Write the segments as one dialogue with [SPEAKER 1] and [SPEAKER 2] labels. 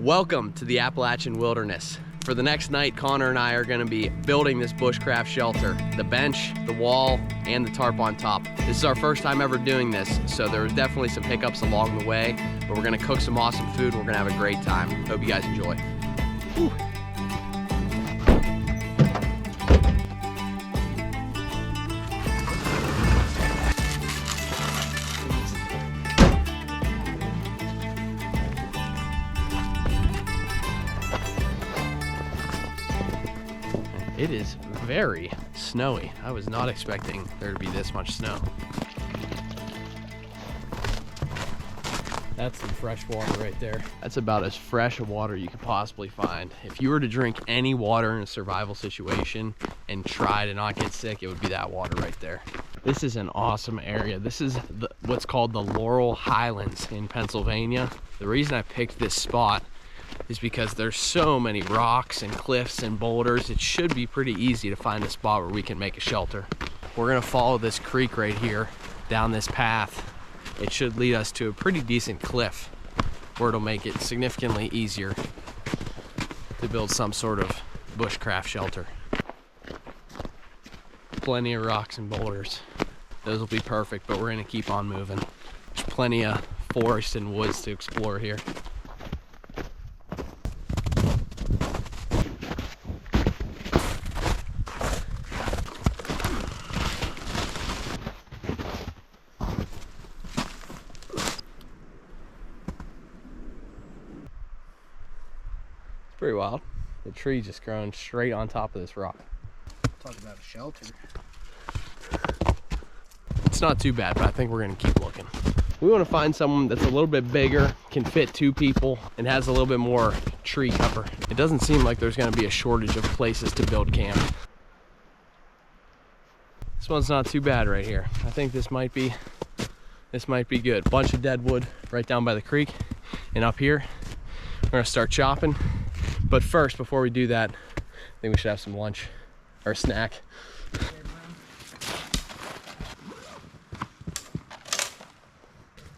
[SPEAKER 1] Welcome to the Appalachian wilderness. For the next night, Connor and I are going to be building this bushcraft shelter. The bench, the wall, and the tarp on top. This is our first time ever doing this, so there was definitely some hiccups along the way, but we're going to cook some awesome food and we're going to have a great time. Hope you guys enjoy. Whew. It is very snowy. I was not expecting there to be this much snow. That's some fresh water right there. That's about as fresh a water you could possibly find. If you were to drink any water in a survival situation and try to not get sick, it would be that water right there. This is an awesome area. This is what's called the Laurel Highlands in Pennsylvania. The reason I picked this spot is because there's so many rocks and cliffs and boulders. It should be pretty easy to find a spot where we can make a shelter. We're gonna follow this creek right here down this path. It should lead us to a pretty decent cliff where it'll make it significantly easier to build some sort of bushcraft shelter. Plenty of rocks and boulders. Those will be perfect, but we're gonna keep on moving. There's plenty of forest and woods to explore here. Pretty wild. The tree just growing straight on top of this rock.
[SPEAKER 2] Talk about a shelter.
[SPEAKER 1] It's not too bad, but I think we're gonna keep looking. We want to find someone that's a little bit bigger, can fit 2 people, and has a little bit more tree cover. It doesn't seem like there's gonna be a shortage of places to build camp. This one's not too bad right here. I think this might be good. Bunch of dead wood right down by the creek, and up here we're gonna start chopping. But first, before we do that, I think we should have some lunch or snack.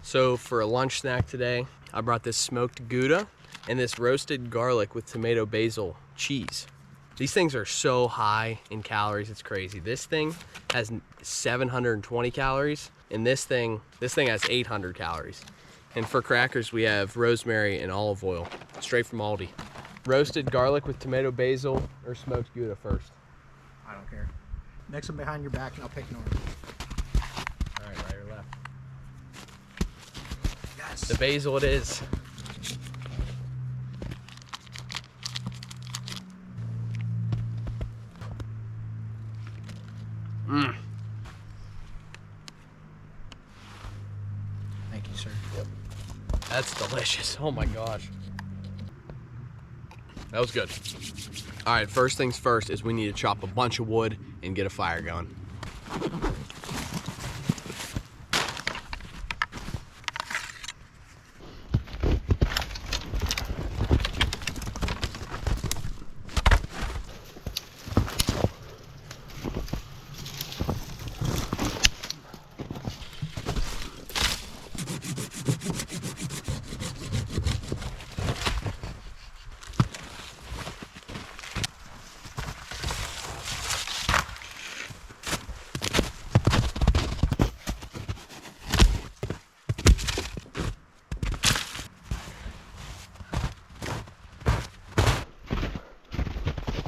[SPEAKER 1] So for a lunch snack today, I brought this smoked Gouda and this roasted garlic with tomato basil cheese. These things are so high in calories, it's crazy. This thing has 720 calories, and this thing has 800 calories. And for crackers, we have rosemary and olive oil, straight from Aldi. Roasted garlic with tomato basil or smoked Gouda first?
[SPEAKER 2] I don't care. Next one behind your back and I'll pick an order.
[SPEAKER 1] All right, right or left?
[SPEAKER 2] Yes.
[SPEAKER 1] The basil it is. Mmm.
[SPEAKER 2] Thank you, sir.
[SPEAKER 1] Yep. That's delicious. Oh my gosh. That was good. All right, first things first is we need to chop a bunch of wood and get a fire going.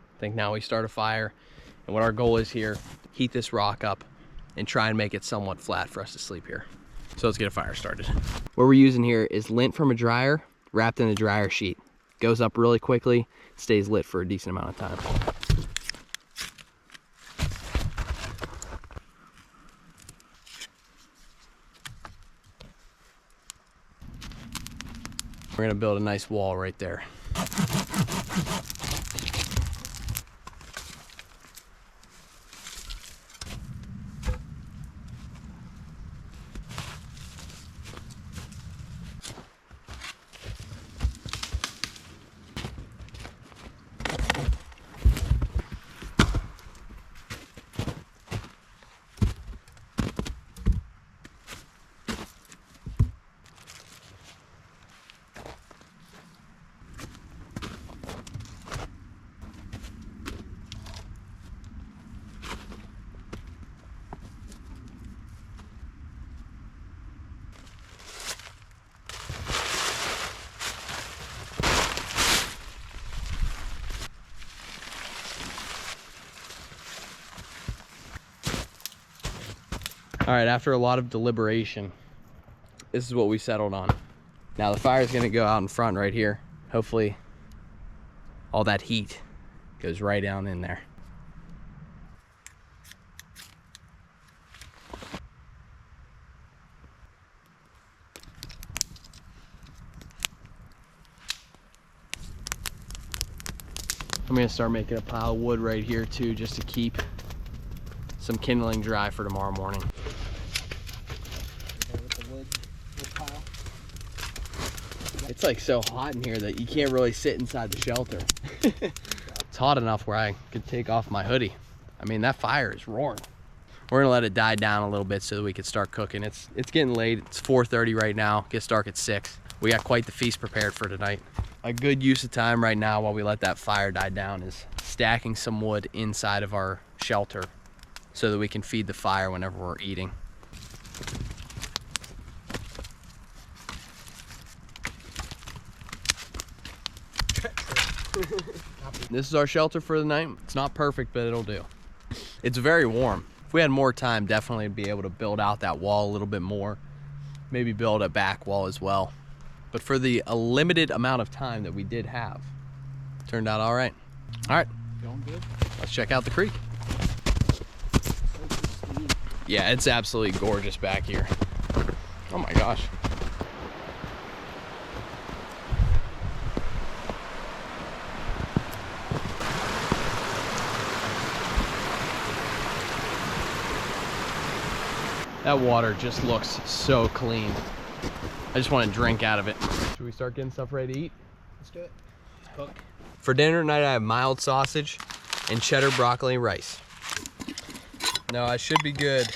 [SPEAKER 1] I think now we start a fire, and what our goal is here, heat this rock up and try and make it somewhat flat for us to sleep here. So let's get a fire started. What we're using here is lint from a dryer wrapped in a dryer sheet. Goes up really quickly, stays lit for a decent amount of time. We're gonna build a nice wall right there. All right, after a lot of deliberation, this is what we settled on. Now the fire is gonna go out in front right here. Hopefully all that heat goes right down in there. I'm gonna start making a pile of wood right here too, just to keep some kindling dry for tomorrow morning. It's like so hot in here that you can't really sit inside the shelter. It's hot enough where I could take off my hoodie. I mean, that fire is roaring. We're gonna let it die down a little bit so that we can start cooking. It's getting late. It's 4:30 right now. Gets dark at 6. We got quite the feast prepared for tonight. A good use of time right now while we let that fire die down is stacking some wood inside of our shelter so that we can feed the fire whenever we're eating. This is our shelter for the night. It's not perfect, but it'll do. It's very warm. If we had more time, definitely be able to build out that wall a little bit more. Maybe build a back wall as well. But for the limited amount of time that we did have, turned out all right. All right,
[SPEAKER 2] Going good.
[SPEAKER 1] let's check out the creek. Yeah, it's absolutely gorgeous back here. Oh my gosh. That water just looks so clean. I just want to drink out of it. Should we start getting stuff ready to eat?
[SPEAKER 2] Let's do it. Let's cook.
[SPEAKER 1] For dinner tonight, I have mild sausage and cheddar broccoli and rice. No, I should be good.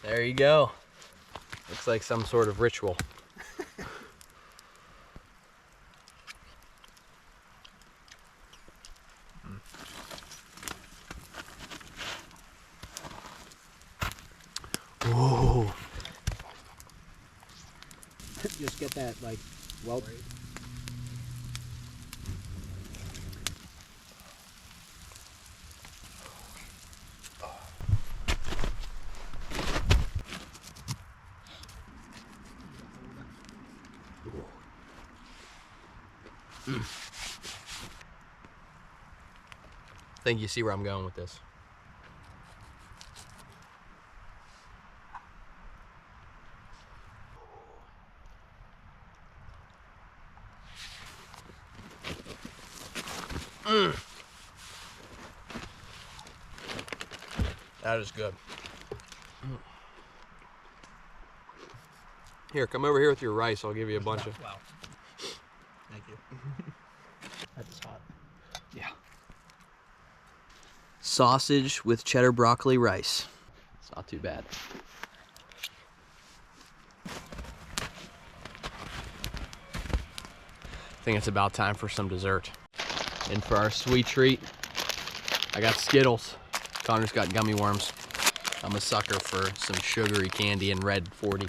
[SPEAKER 1] There you go. Looks like some sort of ritual. Ooh.
[SPEAKER 2] Just get that like well.
[SPEAKER 1] I think you see where I'm going with this. That is good. Here, come over here with your rice. I'll give you a bunch of.
[SPEAKER 2] Wow. Thank you. That is hot.
[SPEAKER 1] Yeah. Sausage with cheddar broccoli rice. It's not too bad. I think it's about time for some dessert. And for our sweet treat, I got Skittles. Connor's got gummy worms. I'm a sucker for some sugary candy and red 40.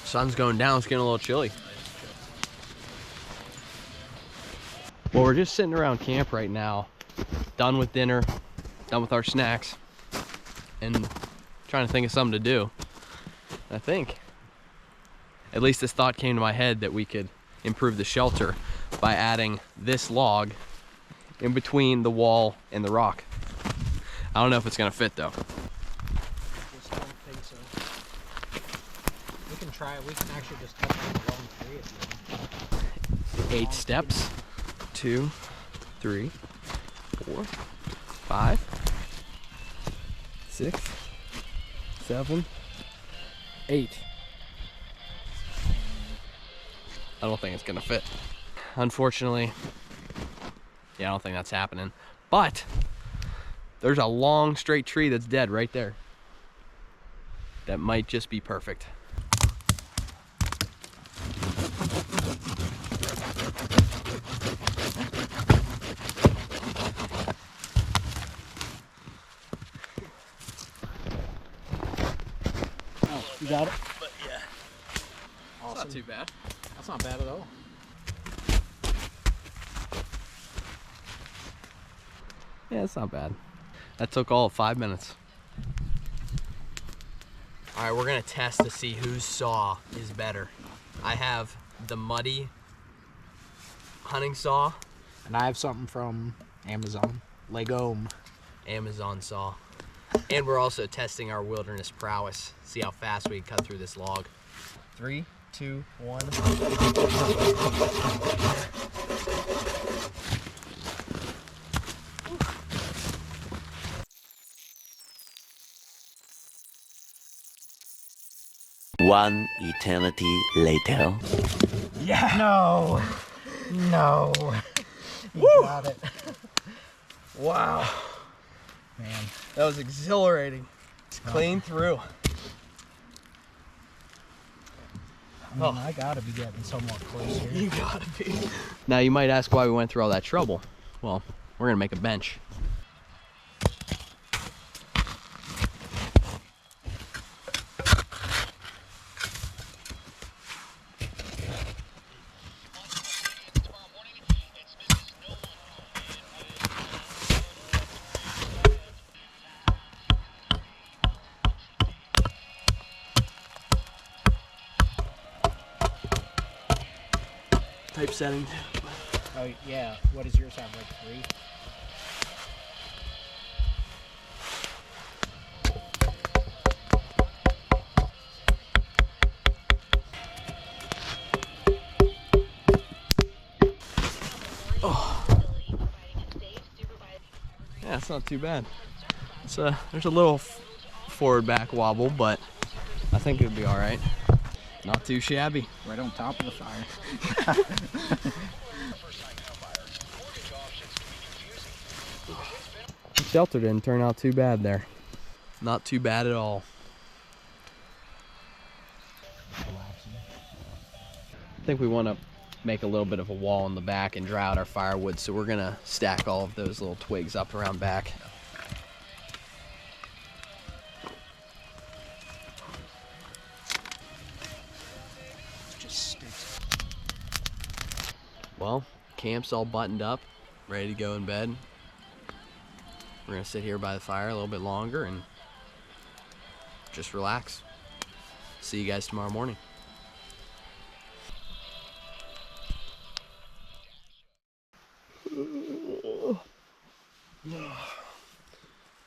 [SPEAKER 1] Sun's going down, it's getting a little chilly. Well, we're just sitting around camp right now, done with dinner, done with our snacks, and trying to think of something to do. I think, at least this thought came to my head that we could improve the shelter by adding this log in between the wall and the rock. I don't know if it's gonna fit though.
[SPEAKER 2] Just don't think so. We can try it. We can actually just touch the long tree if you want.
[SPEAKER 1] 8 steps. 2, 3, 4, 5, 6, 7, 8. I don't think it's gonna fit. Unfortunately, yeah, I don't think that's happening. But there's a long straight tree that's dead right there. that might just be perfect.
[SPEAKER 2] Oh, you got it?
[SPEAKER 1] But yeah,
[SPEAKER 2] Awesome.
[SPEAKER 1] not too bad.
[SPEAKER 2] That's not bad at all.
[SPEAKER 1] Yeah, it's not bad. That took all of 5 minutes. All right, we're gonna test to see whose saw is better. I have the muddy hunting saw.
[SPEAKER 2] And I have something from Amazon. Legome.
[SPEAKER 1] Amazon saw. And we're also testing our wilderness prowess. See how fast we can cut through this log. 3, 2, 1.
[SPEAKER 3] One eternity later.
[SPEAKER 1] Yeah.
[SPEAKER 2] No. No. You got it.
[SPEAKER 1] Wow.
[SPEAKER 2] Man.
[SPEAKER 1] That was exhilarating. It's clean through.
[SPEAKER 2] I mean, I gotta be getting somewhat close here.
[SPEAKER 1] You gotta be. Now you might ask why we went through all that trouble. Well, we're gonna make a bench. Typesetting.
[SPEAKER 2] Oh, yeah. What does yours have, like 3?
[SPEAKER 1] Oh. Yeah, it's not too bad. It's there's a little forward back wobble, but I think it'll be all right. Not too shabby.
[SPEAKER 2] Right on top of the fire.
[SPEAKER 1] The shelter didn't turn out too bad there. Not too bad at all. I think we want to make a little bit of a wall in the back and dry out our firewood, so we're gonna stack all of those little twigs up around back.
[SPEAKER 2] Just sticks.
[SPEAKER 1] Well, camp's all buttoned up, ready to go in bed. We're gonna sit here by the fire a little bit longer and just relax. See you guys tomorrow morning.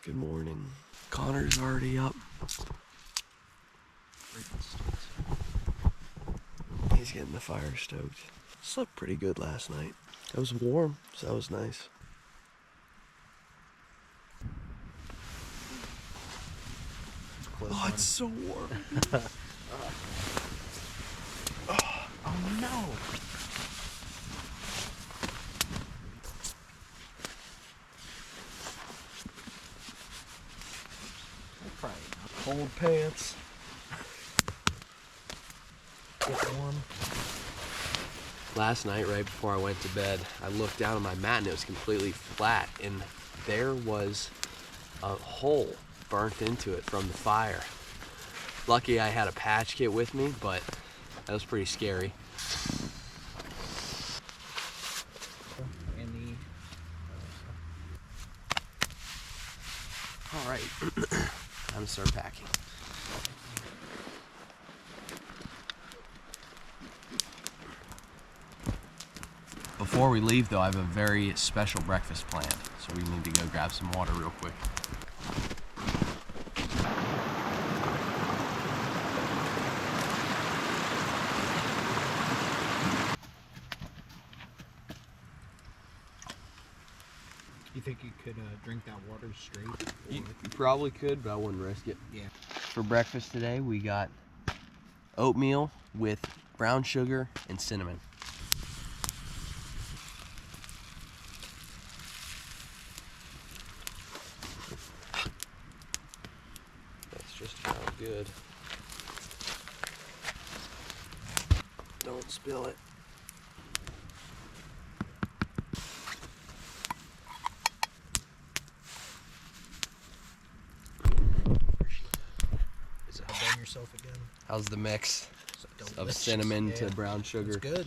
[SPEAKER 1] Good morning. Connor's already up. He's getting the fire stoked. Slept pretty good last night. It was warm, so that was nice. Oh, it's so warm.
[SPEAKER 2] Oh, no.
[SPEAKER 1] Cold pants. Get warm. Last night, right before I went to bed, I looked down on my mat and it was completely flat, and there was a hole burnt into it from the fire. Lucky I had a patch kit with me, but that was pretty scary. All right, time to start packing. Before we leave though, I have a very special breakfast planned, so we need to go grab some water real quick.
[SPEAKER 2] You think you could drink that water straight?
[SPEAKER 1] You probably could, but I wouldn't risk it.
[SPEAKER 2] Yeah.
[SPEAKER 1] For breakfast today, we got oatmeal with brown sugar and cinnamon. That's just about good. Don't spill it.
[SPEAKER 2] Is it done yourself again?
[SPEAKER 1] How's the mix
[SPEAKER 2] So
[SPEAKER 1] of cinnamon to brown sugar?
[SPEAKER 2] It's good.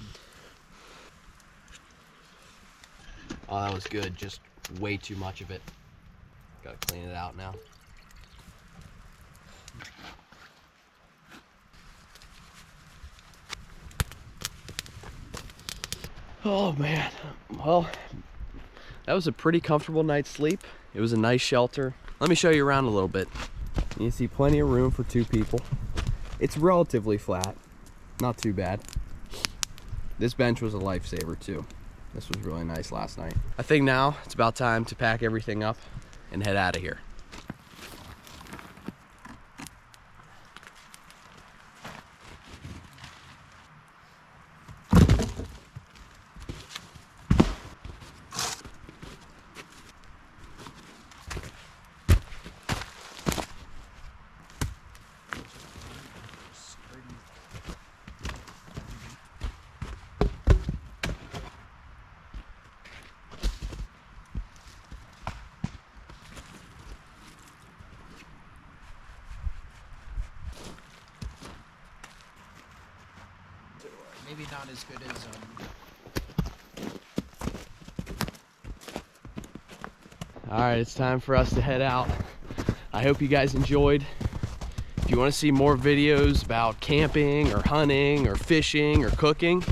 [SPEAKER 1] Oh, that was good. Just way too much of it. Gotta clean it out now. Oh man, well, that was a pretty comfortable night's sleep. It was a nice shelter. Let me show you around a little bit. You see plenty of room for 2 people. It's relatively flat, not too bad. This bench was a lifesaver too. This was really nice last night. I think now it's about time to pack everything up and head out of here.
[SPEAKER 2] Maybe not as good as
[SPEAKER 1] All right, it's time for us to head out. I hope you guys enjoyed. If you want to see more videos about camping or hunting or fishing or cooking,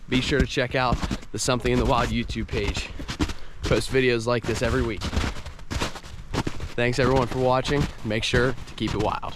[SPEAKER 1] be sure to check out the Something in the Wild YouTube page. Post videos like this every week. Thanks everyone for watching. Make sure to keep it wild.